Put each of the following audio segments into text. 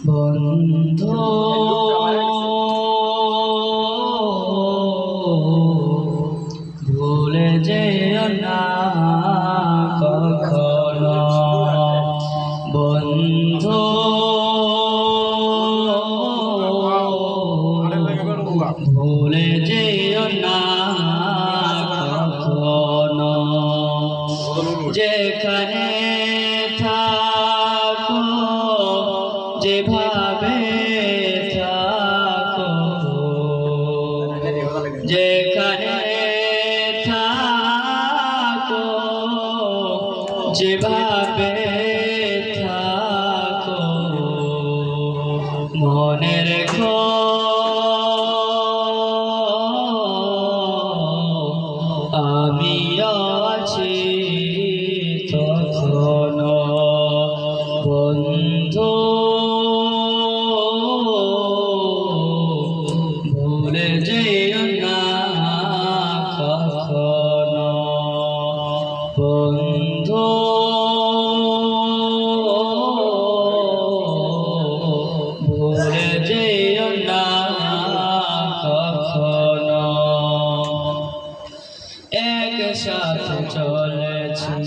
বন্ধু ভুলে যেও না কখনো, বন্ধু ভুলে যেও না কখনো, যেখানে থাকো যেভাবে থাকো, যেখানে থাকো যেভাবে থাকো, মনে রেখো আমিও আছি তখনো, বন্ধু ভুলে যেও না কখনো, বন্ধু ভুলে যেও না কখনো। একসাথে চলেছি,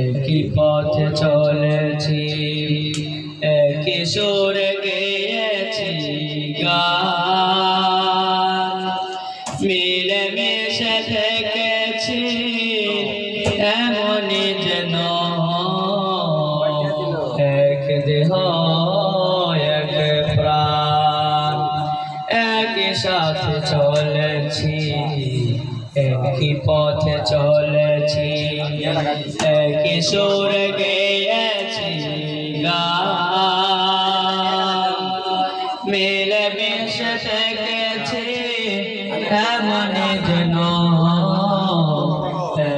একই পথে চলেছি, একই সুরে গেয়েছি গান, মিলে মিশে থেকেছি এমনই যেন এক দেহ এক প্রাণ, একই সাথে চলেছি, একই পথে চলেছি, একই সুরে গেয়েছি গান, মিলে মিশে থেকেছি এমনই যেন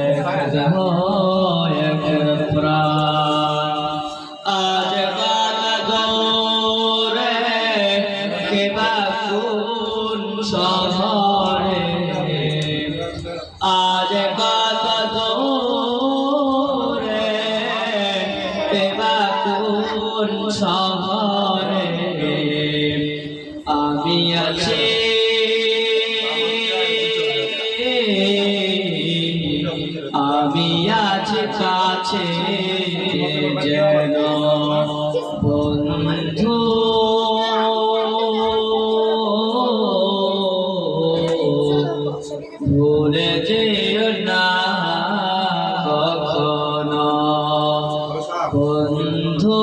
এক দেহ এক প্রাণ। আজ কত দূরে কিবা কোন শহরে, আজ কত দূরে কিবা কোন শহরে, আমি আছি আমি আছি কাছে যেন, বন্ধু ভুলে যেও না কখনো, বন্ধু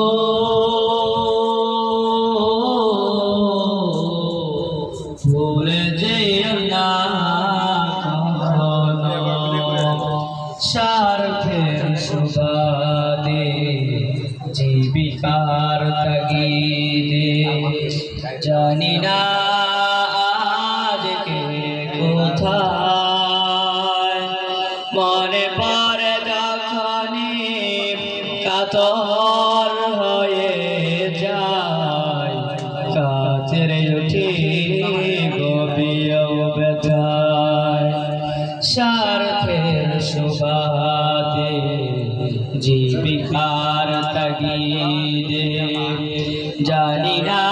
ভুলে যেও না কখনো। স্বার্থের সুবাদে জীবিকার তাগিদে জানি না আজকে কোথায়, মনে পড়ে যখনই কাতর হয়ে যায়, কাতরে উঠি গভীর ব্যথায়। স্বার্থের সুবাদে জীবিকার তাগিদে জানি না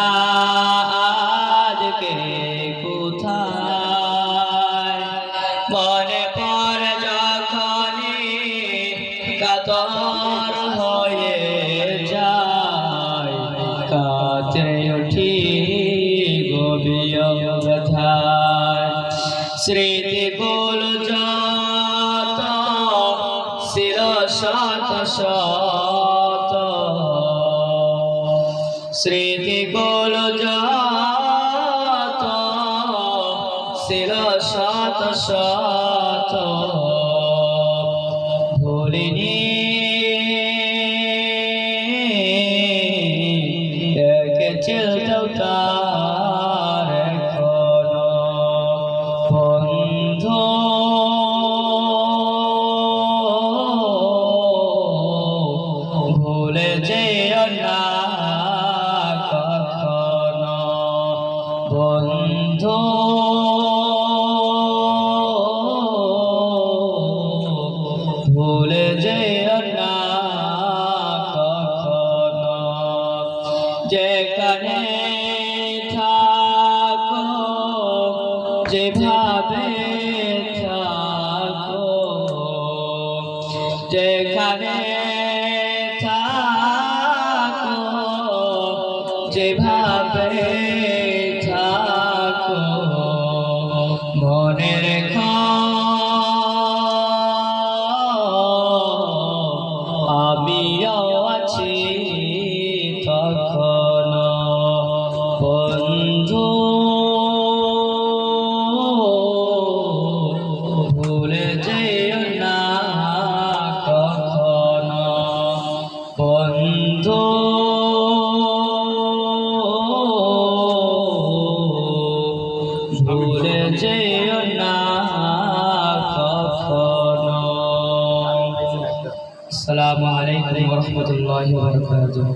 আজকে কোথায়, মনে পড়ে যখনই কাতর হয়ে যায়, কাতরে উঠি গভীর ব্যথায়। স্মৃতিগুলো যত ছিল শত শত, স্মৃতিগুলো যত ছিল শত শত, ভুলিনি এক চিলতেও তার এখনো, বন্ধু ভুলে যেও না কখনো, বন্ধু ভুলে যেও না কখনো। যেখানে থাকো যেভাবে থাকো যেখানে থাকো যেভাবে থাকো মনে রেখো আমিও আছি তখনো বন্ধু ভুলে যেও না কখনো বন্ধু ভুলে যেও না কখনো। আসসালামু আলাইকুম ওয়া রাহমাতুল্লাহি ওয়া বারাকাতুহু।